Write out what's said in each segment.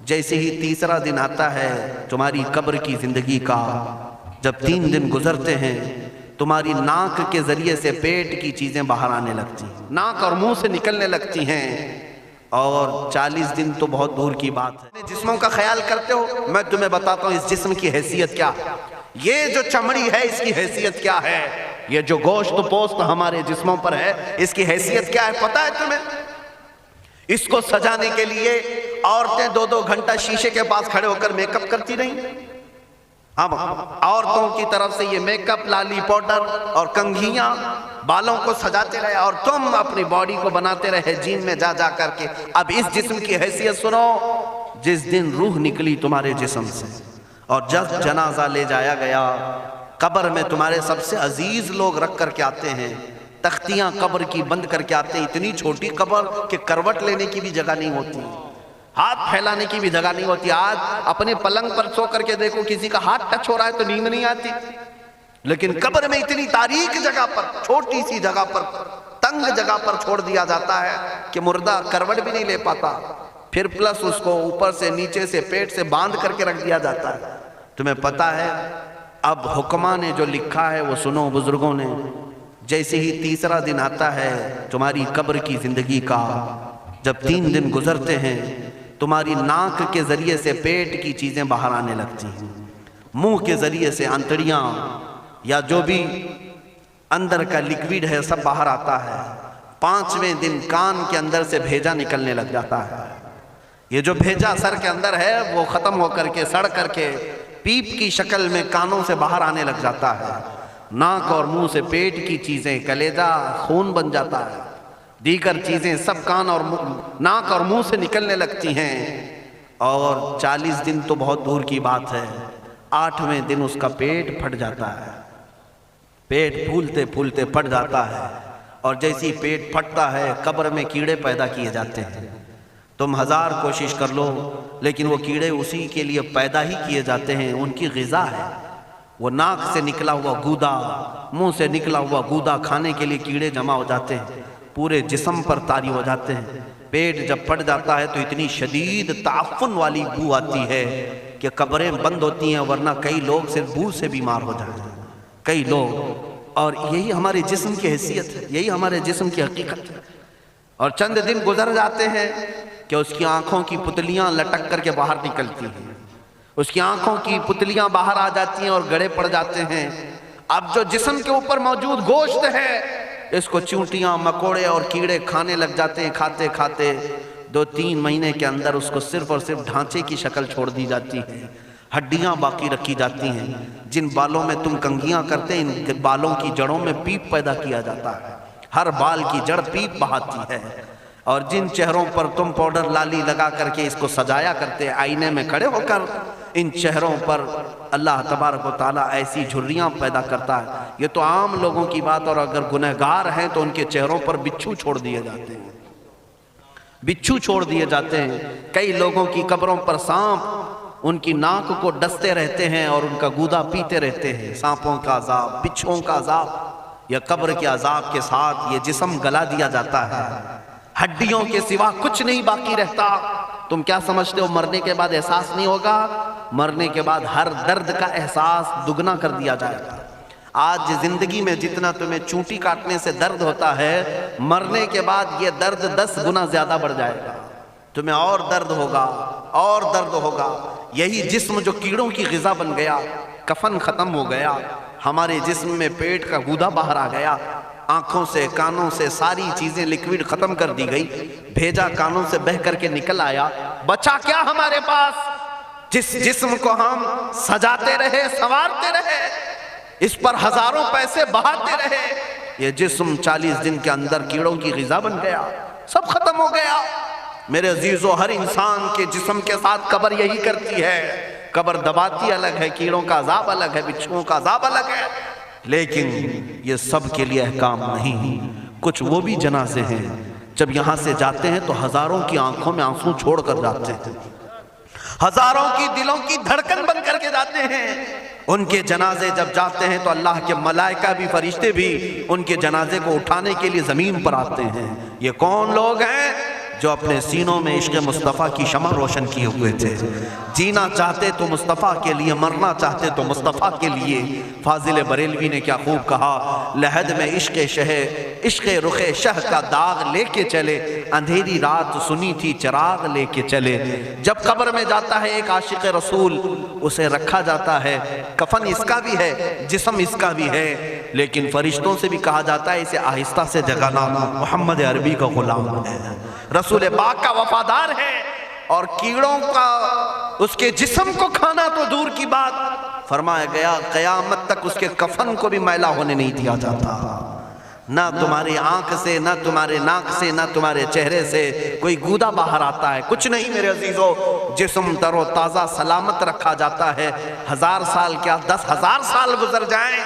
جیسے ہی تیسرا دن آتا ہے تمہاری قبر کی زندگی کا، جب 3 دن گزرتے ہیں تمہاری ناک کے ذریعے سے پیٹ کی چیزیں باہر آنے لگتی ہیں، ناک اور منہ سے نکلنے لگتی ہیں، اور 40 دن تو بہت دور کی بات ہے۔ جسموں کا خیال کرتے ہو؟ میں تمہیں بتاتا ہوں اس جسم کی حیثیت کیا ہے۔ یہ جو چمڑی ہے اس کی حیثیت کیا ہے، یہ جو گوشت پوست ہمارے جسموں پر ہے اس کی حیثیت کیا ہے پتہ ہے تمہیں؟ اس کو سجانے کے لیے عورتیں 2-2 گھنٹہ شیشے کے پاس کھڑے ہو کر میک اپ کرتی رہیں۔ اب عورتوں کی طرف سے یہ میک اپ، لالی پاؤڈر اور کنگھیاں بالوں کو سجاتے رہے، اور تم اپنی باڈی کو بناتے رہے جیم میں جا جا کر کے۔ اب اس جسم کی حیثیت سنو، جس دن روح نکلی تمہارے جسم سے اور جب جنازہ لے جایا گیا، قبر میں تمہارے سب سے عزیز لوگ رکھ کر کے آتے ہیں، تختیاں قبر کی بند کر کے آتے ہیں، اتنی چھوٹی قبر کہ کروٹ لینے کی بھی جگہ نہیں ہوتی، ہاتھ پھیلانے کی بھی جگہ نہیں ہوتی۔ آج اپنے پلنگ پر سو کر کے دیکھو، کسی کا ہاتھ ٹچ ہو رہا ہے تو نیند نہیں آتی، لیکن قبر میں اتنی تاریک جگہ پر، چھوٹی سی جگہ پر، تنگ جگہ پر چھوڑ دیا جاتا ہے کہ مردہ کروٹ بھی نہیں لے پاتا، پھر پلس اس کو اوپر سے نیچے سے پیٹ سے باندھ کر کے رکھ دیا جاتا ہے۔ تمہیں پتہ ہے اب حکماں نے جو لکھا ہے وہ سنو بزرگوں نے، جیسے ہی تیسرا دن آتا ہے تمہاری قبر کی زندگی کا، جب 3 دن گزرتے ہیں تمہاری ناک کے ذریعے سے پیٹ کی چیزیں باہر آنے لگتی ہیں، منہ کے ذریعے سے انتڑیاں یا جو بھی اندر کا لیکویڈ ہے سب باہر آتا ہے۔ 5ویں دن کان کے اندر سے بھیجا نکلنے لگ جاتا ہے۔ یہ جو بھیجا سر کے اندر ہے وہ ختم ہو کر کے سڑ کر کے پیپ کی شکل میں کانوں سے باہر آنے لگ جاتا ہے۔ ناک اور منہ سے پیٹ کی چیزیں، کلیجہ، خون بن جاتا ہے، دیگر چیزیں سب کان اور ناک اور منہ سے نکلنے لگتی ہیں، اور 40 دن تو بہت دور کی بات ہے، 8ویں دن اس کا پیٹ پھٹ جاتا ہے، پیٹ پھولتے پھولتے پھٹ جاتا ہے، اور جیسی پیٹ پھٹتا ہے قبر میں کیڑے پیدا کیے جاتے ہیں۔ تم 1000 کوشش کر لو لیکن وہ کیڑے اسی کے لیے پیدا ہی کیے جاتے ہیں، ان کی غذا ہے۔ وہ ناک سے نکلا ہوا گودا، منہ سے نکلا ہوا گودا کھانے کے لیے کیڑے جمع ہو جاتے ہیں، پورے جسم پر طاری ہو جاتے ہیں۔ پیٹ جب پھٹ جاتا ہے تو اتنی شدید تعفن والی بو آتی ہے کہ قبریں بند ہوتی ہیں، ورنہ کئی لوگ صرف بو سے بیمار ہو جاتے ہیں، کئی لوگ۔ اور یہی ہمارے جسم کی حیثیت ہے، یہی ہمارے جسم کی حقیقت ہے۔ اور چند دن گزر جاتے ہیں کہ اس کی آنکھوں کی پتلیاں لٹک کر کے باہر نکلتی ہیں، اس کی آنکھوں کی پتلیاں باہر آ جاتی ہیں اور گڑے پڑ جاتے ہیں۔ اب جو جسم کے اوپر موجود گوشت ہے اس کو چونٹیاں، مکوڑے اور کیڑے کھانے لگ جاتے ہیں، کھاتے کھاتے 2-3 مہینے کے اندر اس کو صرف اور صرف ڈھانچے کی شکل چھوڑ دی جاتی ہے، ہڈیاں باقی رکھی جاتی ہیں۔ جن بالوں میں تم کنگھیاں کرتے ہیں ان بالوں کی جڑوں میں پیپ پیدا کیا جاتا ہے، ہر بال کی جڑ پیپ بہاتی ہے۔ اور جن چہروں پر تم پاؤڈر لالی لگا کر کے اس کو سجایا کرتے آئینے میں کھڑے ہو کر، ان چہروں پر اللہ تبارک و تعالیٰ ایسی جھریاں پیدا کرتا ہے۔ یہ تو عام لوگوں کی بات، اور اگر گنہگار ہیں تو ان کے چہروں پر بچھو چھوڑ دیے جاتے ہیں، بچھو چھوڑ دیے جاتے ہیں۔ کئی لوگوں کی قبروں پر سانپ ان کی ناک کو ڈستے رہتے ہیں اور ان کا گودا پیتے رہتے ہیں۔ سانپوں کا عذاب، بچھوؤں کا عذاب، یا قبر کے عذاب کے ساتھ یہ جسم گلا دیا جاتا ہے، ہڈیوں کے سوا کچھ نہیں باقی رہتا۔ تم کیا سمجھتے ہو مرنے کے بعد احساس نہیں ہوگا؟ مرنے کے بعد ہر درد کا احساس دگنا کر دیا جائے گا۔ آج زندگی میں جتنا تمہیں چونٹی کاٹنے سے درد ہوتا ہے، مرنے کے بعد یہ درد 10 گنا زیادہ بڑھ جائے گا، تمہیں اور درد ہوگا، اور درد ہوگا۔ یہی جسم جو کیڑوں کی غذا بن گیا، کفن ختم ہو گیا، ہمارے جسم میں پیٹ کا گودا باہر آ گیا، آنکھوں سے کانوں سے ساری چیزیں لکوڈ ختم کر دی گئی، بھیجا کانوں سے بہہ کر کے نکل آیا، بچا کیا ہمارے پاس؟ جس جسم کو ہم سجاتے رہے، سنوارتے رہے، اس پر ہزاروں پیسے بہاتے رہے، یہ جسم 40 دن کے اندر کیڑوں کی غذا بن گیا، سب ختم ہو گیا۔ میرے عزیزو، ہر انسان کے جسم کے ساتھ قبر یہی کرتی ہے، قبر دباتی الگ ہے، کیڑوں کا عذاب الگ ہے، بچھوؤں کا عذاب الگ ہے، لیکن یہ سب کے لیے احکام نہیں۔ کچھ وہ بھی جنازے ہیں جب یہاں سے جاتے ہیں تو ہزاروں کی آنکھوں میں آنسو چھوڑ کر جاتے ہیں، ہزاروں کی دلوں کی دھڑکن بن کر کے جاتے ہیں۔ ان کے جنازے جب جاتے ہیں تو اللہ کے ملائکہ بھی، فرشتے بھی ان کے جنازے کو اٹھانے کے لیے زمین پر آتے ہیں۔ یہ کون لوگ ہیں؟ جو اپنے سینوں میں عشق مصطفیٰ کی شمع روشن کیے ہوئے تھے. جینا چاہتے تو مصطفیٰ کے لیے، مرنا چاہتے تو مصطفیٰ کے لیے. فاضل بریلوی نے کیا خوب کہا، لحد میں عشق رخ شہ کا داغ لے کے چلے، اندھیری رات سنی تھی چراغ لے کے چلے. جب قبر میں جاتا ہے ایک عاشق رسول، اسے رکھا جاتا ہے، کفن اس کا بھی ہے، جسم اس کا بھی ہے، لیکن فرشتوں سے بھی کہا جاتا ہے اسے آہستہ سے جگانا، محمد عربی کا غلام ہے، رسول پاک کا وفادار ہے. اور کیڑوں کا اس کے جسم کو کھانا تو دور کی بات، فرمایا گیا قیامت تک اس کے کفن کو بھی میلا ہونے نہیں دیا جاتا. نہ تمہاری آنکھ سے، نہ تمہارے ناک سے، نہ تمہارے چہرے سے کوئی گودا باہر آتا ہے، کچھ نہیں میرے عزیزو. جسم تر و تازہ سلامت رکھا جاتا ہے. 1000 سال کیا 10,000 سال گزر جائیں،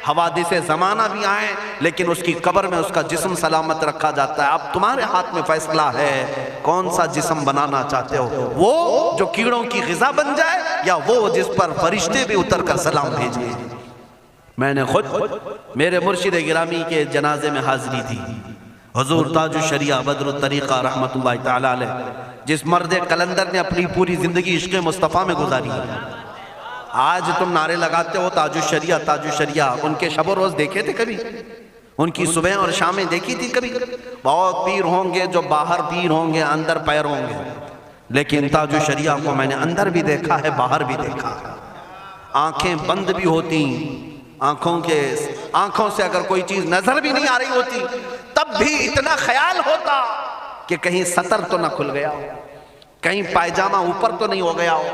حوادث زمانہ بھی آئیں، لیکن اس کی قبر میں اس کا جسم سلامت رکھا جاتا ہے. اب تمہارے ہاتھ میں فیصلہ ہے کون سا جسم بنانا چاہتے ہو، وہ جو کیڑوں کی غذا بن جائے، یا وہ جس پر فرشتے بھی اتر کر سلام بھیجیں. میں نے خود میرے مرشد گرامی کے جنازے میں حاضری تھی. حضور تاج الشریعہ بدر الطریقہ رحمت اللہ تعالی علیہ، جس مرد قلندر نے اپنی پوری زندگی عشق مصطفیٰ میں گزاری. آج تم نعرے لگاتے ہو تاج الشریعہ تاج الشریعہ، ان کے شب و روز دیکھے تھے کبھی؟ ان کی صبح اور شامیں دیکھی تھی کبھی؟ بہت پیر ہوں گے جو باہر پیر ہوں گے، اندر پیر ہوں گے، لیکن تاج الشریعہ کو میں نے اندر بھی دیکھا ہے، باہر بھی دیکھا ہے. آنکھیں بند بھی ہوتی، آنکھوں سے اگر کوئی چیز نظر بھی نہیں آ رہی ہوتی، تب بھی اتنا خیال ہوتا کہ کہیں سطر تو نہ کھل گیا ہو، کہیں پائجامہ اوپر تو نہیں ہو گیا ہو.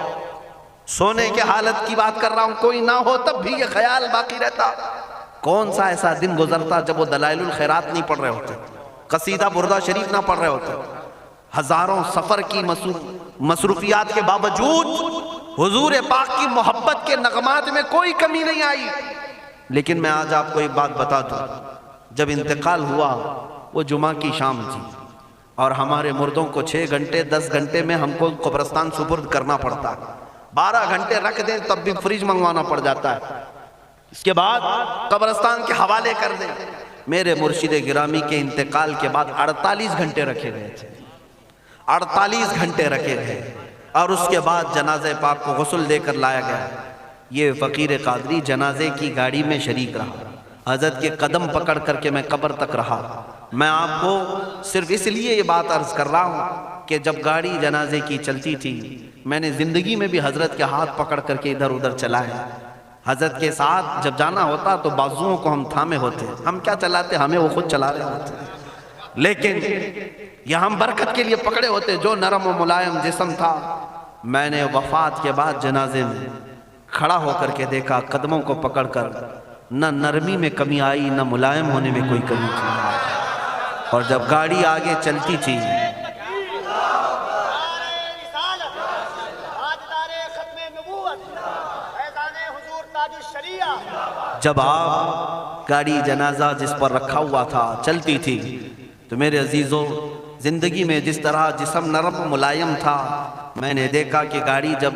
سونے کے حالت کی بات کر رہا ہوں، کوئی نہ ہو تب بھی یہ خیال باقی رہتا. کون سا ایسا دن گزرتا جب وہ دلائل الخیرات نہیں پڑھ رہے ہوتے، قصیدہ بردہ شریف نہ پڑھ رہے ہوتے. ہزاروں سفر کی مصروفیات کے باوجود حضور پاک کی محبت کے نغمات میں کوئی کمی نہیں آئی. لیکن میں آج آپ کو ایک بات بتا دوں، جب انتقال ہوا وہ جمعہ کی شام تھی، اور ہمارے مردوں کو 6 گھنٹے 10 گھنٹے میں ہم کو قبرستان سپرد کرنا پڑتا ہے. 12 گھنٹے رکھ دیں تب بھی فریج منگوانا پڑ جاتا ہے، اس کے بعد قبرستان کے حوالے کر دیں. میرے مرشد گرامی کے انتقال کے بعد 48 گھنٹے رکھے گئے تھے، 48 گھنٹے رکھے گئے، اور اس کے بعد جنازہ پاک کو غسل دے کر لایا گیا. یہ فقیر قادری جنازے کی گاڑی میں شریک رہا، حضرت کے قدم پکڑ کر کے میں قبر تک رہا. میں آپ کو صرف اس لیے یہ بات عرض کر رہا ہوں کہ جب گاڑی جنازے کی چلتی تھی، میں نے زندگی میں بھی حضرت کے ہاتھ پکڑ کر کے ادھر ادھر چلائے. حضرت کے ساتھ جب جانا ہوتا تو بازوؤں کو ہم تھامے ہوتے، ہم کیا چلاتے، ہمیں وہ خود چلا رہے ہوتے، لیکن یہ ہم برکت کے لیے پکڑے ہوتے. جو نرم و ملائم جسم تھا، میں نے وفات کے بعد جنازے میں کھڑا ہو کر کے دیکھا، قدموں کو پکڑ کر نہ نرمی میں کمی آئی، نہ ملائم ہونے میں کوئی کمی تھی. اور جب گاڑی آگے چلتی تھی، جب آپ گاڑی جنازہ جس پر رکھا ہوا تھا چلتی تھی، تو میرے عزیزوں زندگی میں جس طرح جسم نرم ملائم تھا، میں نے دیکھا کہ گاڑی جب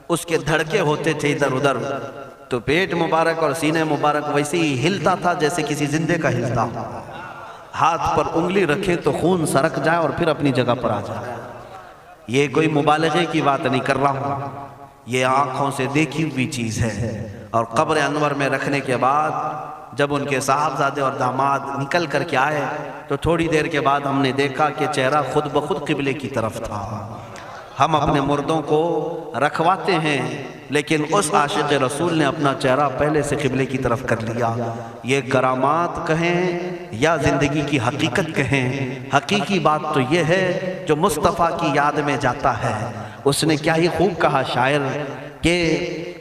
اس کے دھڑکے ہوتے تھے ادھر ادھر، تو پیٹ مبارک اور سینے مبارک ویسے ہی ہلتا تھا جیسے کسی زندے کا ہلتا. ہاتھ پر انگلی رکھے تو خون سرک جائے اور پھر اپنی جگہ پر آ جائے. یہ کوئی مبالغے کی بات نہیں کر رہا ہوں، یہ آنکھوں سے دیکھی ہوئی چیز ہے. اور قبر انور میں رکھنے کے بعد جب ان کے صاحبزادے اور داماد نکل کر کے آئے، تو تھوڑی دیر کے بعد ہم نے دیکھا کہ چہرہ خود بخود قبلے کی طرف تھا. ہم اپنے مردوں کو رکھواتے ہیں، لیکن اس عاشق رسول نے اپنا چہرہ پہلے سے قبلے کی طرف کر لیا. یہ کرامات کہیں یا زندگی کی حقیقت کہیں، حقیقی بات تو یہ ہے جو مصطفیٰ کی یاد میں جاتا ہے. اس نے کیا ہی خوب کہا شاعر کہ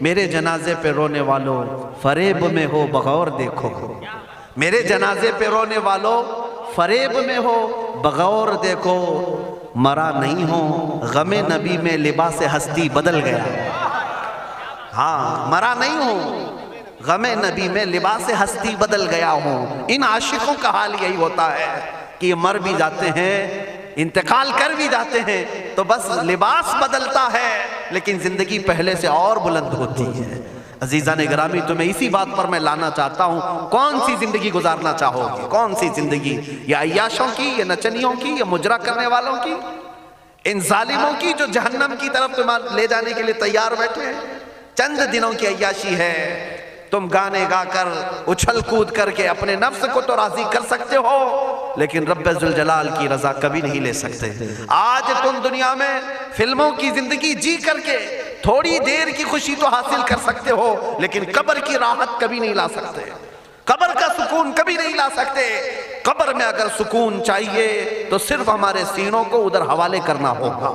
میرے جنازے پہ رونے والوں فریب میں ہو بغور دیکھو، میرے جنازے پہ رونے والوں فریب میں ہو بغور دیکھو، مرا نہیں ہوں غم نبی میں لباس ہستی بدل گیا. ہاں، مرا نہیں ہوں غم نبی میں لباس ہستی بدل گیا ہوں. ان عاشقوں کا حال یہی ہوتا ہے کہ یہ مر بھی جاتے ہیں، انتقال کر بھی جاتے ہیں، تو بس لباس بدلتا ہے، لیکن زندگی پہلے سے اور بلند ہوتی ہے. عزیزان گرامی تمہیں اسی بات پر میں لانا چاہتا ہوں، کون سی زندگی گزارنا چاہو گے؟ کون سی زندگی؟ یا عیاشوں کی، یا نچنیوں کی، یا مجرا کرنے والوں کی، ان ظالموں کی جو جہنم کی طرف تمہیں لے جانے کے لیے تیار بیٹھے ہیں؟ چند دنوں کی عیاشی ہے، تم گانے گا کر اچھل کود کر کے اپنے نفس کو تو راضی کر سکتے ہو، لیکن رب ذوالجلال کی رضا کبھی نہیں لے سکتے۔ آج تم دنیا میں فلموں کی زندگی جی کر کے تھوڑی دیر کی خوشی تو حاصل کر سکتے ہو، لیکن قبر کی راحت کبھی نہیں لا سکتے، قبر کا سکون کبھی نہیں لا سکتے۔ قبر میں اگر سکون چاہیے تو صرف ہمارے سینوں کو ادھر حوالے کرنا ہوگا،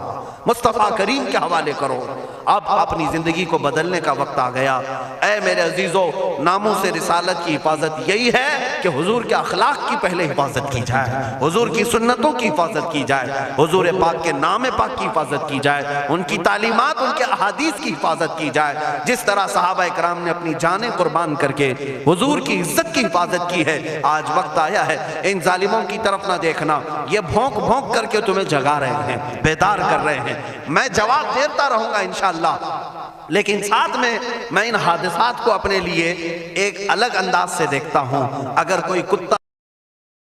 مصطفیٰ کریم کے حوالے کرو۔ اب اپنی زندگی کو بدلنے کا وقت آ گیا۔ اے میرے عزیزو، ناموس رسالت کی حفاظت یہی ہے کہ حضور کے اخلاق کی پہلے حفاظت کی جائے، حضور کی سنتوں کی حفاظت کی جائے، حضور پاک کے نام پاک کی حفاظت کی جائے، ان کی تعلیمات، ان کے احادیث کی حفاظت کی جائے۔ جس طرح صحابہ کرام نے اپنی جانیں قربان کر کے حضور کی عزت کی حفاظت کی ہے، آج وقت آیا ہے ان ظالموں کی طرف نہ دیکھنا، یہ بھونک بھونک کر کے تمہیں جگا رہے ہیں، بیدار کر رہے ہیں۔ میں جواب دیتا رہوں گا انشاءاللہ، لیکن ساتھ میں ان حادثات کو اپنے لیے ایک الگ انداز سے دیکھتا ہوں۔ اگر کوئی کتا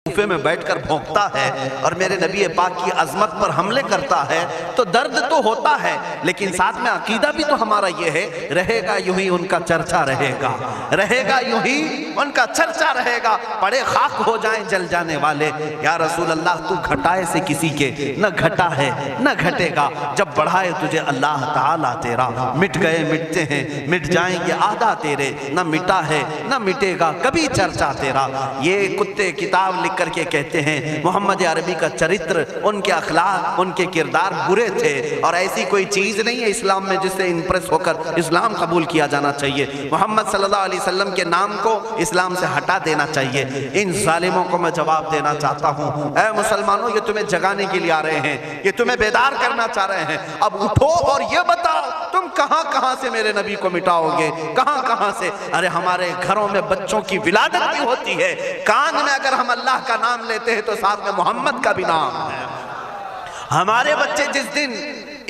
کوفے میں بیٹھ کر بھونکتا ہے اور میرے نبی پاک کی عظمت پر حملے کرتا ہے تو درد تو ہوتا ہے، لیکن ساتھ میں عقیدہ بھی تو ہمارا یہ ہے، رہے گا یوں ہی ان کا چرچا رہے گا، رہے گا یوں ہی ان کا چرچا رہے گا، پڑے خاک ہو جائیں جل جانے والے۔ یا رسول اللہ تو گھٹائے سے کسی کے نہ گھٹا ہے نہ گھٹے گا، جب بڑھائے تجھے اللہ تعالیٰ تیرا، مٹ گئے مٹتے ہیں مٹ جائیں گے آدھا تیرے، نہ مٹا ہے نہ مٹے گا کبھی چرچا تیرا۔ یہ کتے کتاب لکھ کر کے کہتے ہیں محمد عربی کا چرتر، ان کے اخلاق، ان کے کردار برے تھے، اور ایسی کوئی چیز نہیں ہے اسلام میں جس سے امپریس ہو کر اسلام قبول کیا جانا چاہیے۔ محمد صلی اللہ علیہ وسلم کے نام کو اسلام سے ہٹا دینا چاہیے۔ ان ظالموں کو میں جواب دینا چاہتا ہوں، اے مسلمانوں، یہ تمہیں جگانے کے لیے آ رہے ہیں، یہ تمہیں بیدار کرنا چاہ رہے ہیں۔ اب اٹھو اور یہ بتاؤ تم کہاں کہاں سے میرے نبی کو مٹاؤ گے، کہاں کہاں سے؟ ارے ہمارے گھروں میں بچوں کی ولادت بھی ہوتی ہے، کان میں اگر ہم اللہ کا نام لیتے ہیں تو ساتھ میں محمد کا بھی نام ہے۔ ہمارے بچے جس دن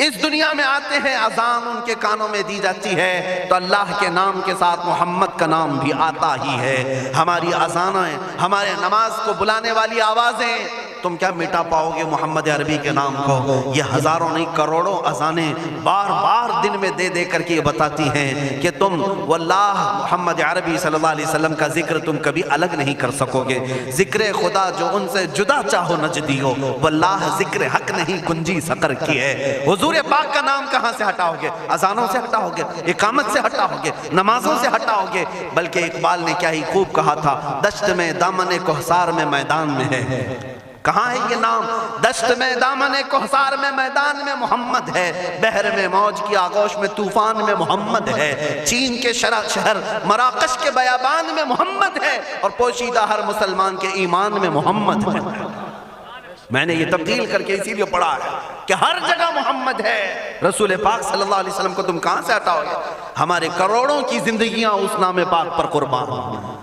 اس دنیا میں آتے ہیں، اذان ان کے کانوں میں دی جاتی ہے تو اللہ کے نام کے ساتھ محمد کا نام بھی آتا ہی ہے۔ ہماری اذانیں، ہمارے نماز کو بلانے والی آوازیں، تم کیا مٹا پاؤ گے محمد عربی کے نام کو؟ یہ ہزاروں نہیں کروڑوں اذانیں بار بار دن میں دے دے کر کے یہ بتاتی ہیں کہ تم واللہ محمد عربی صلی اللہ علیہ وسلم کا ذکر تم کبھی الگ نہیں کر سکو گے۔ ذکر خدا جو ان سے جدا چاہو نجدی ہو، واللہ ذکر حق نہیں کنجی سقر کی ہے۔ حضور پاک کا نام کہاں سے ہٹاؤ گے؟ اذانوں سے ہٹاؤ گے، اقامت سے ہٹاؤ گے، نمازوں سے ہٹاؤ گے؟ بلکہ اقبال نے کیا ہی خوب کہا تھا، دشت میں دامن کوہسار میں میدان میں ہے۔ کہاں ہے یہ نام؟ دشت میں دامن کوہسار میں میدان میں محمد ہے، بحر میں موج کی آغوش میں طوفان میں محمد ہے، چین کے شہر مراکش کے بیابان میں محمد ہے، اور پوشیدہ ہر مسلمان کے ایمان میں محمد ہے۔ میں نے یہ تبدیل کر کے اسی لیے پڑھا ہے کہ ہر جگہ محمد ہے۔ رسول پاک صلی اللہ علیہ وسلم کو تم کہاں سے ہٹاؤ گے؟ ہمارے کروڑوں کی زندگیاں اس نام پاک پر قربان،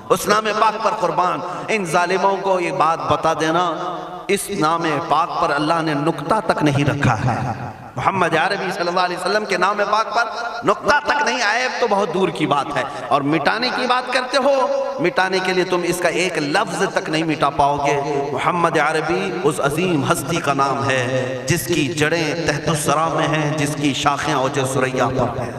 اس نام پاک پر قربان۔ ان ظالموں کو یہ بات بتا دینا، اس نام پاک پر اللہ نے نقطہ تک نہیں رکھا ہے۔ محمد عربی صلی اللہ علیہ وسلم کے نام پاک پر نقطہ تک نہیں، عیب تو بہت دور کی بات ہے۔ اور مٹانے کی بات کرتے ہو، مٹانے کے لیے تم اس کا ایک لفظ تک نہیں مٹا پاؤ گے۔ محمد عربی اس عظیم ہستی کا نام ہے جس کی جڑیں تحت الثری میں ہیں، جس کی شاخیں اوج ثریا پر ہیں۔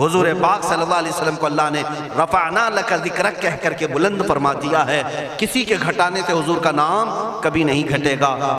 حضور پاک صلی اللہ علیہ وسلم کو اللہ نے رفعنا لک ذکرک کہہ کر کے بلند فرما دیا ہے۔ کسی کے گھٹانے سے حضور کا نام کبھی نہیں گھٹے گا۔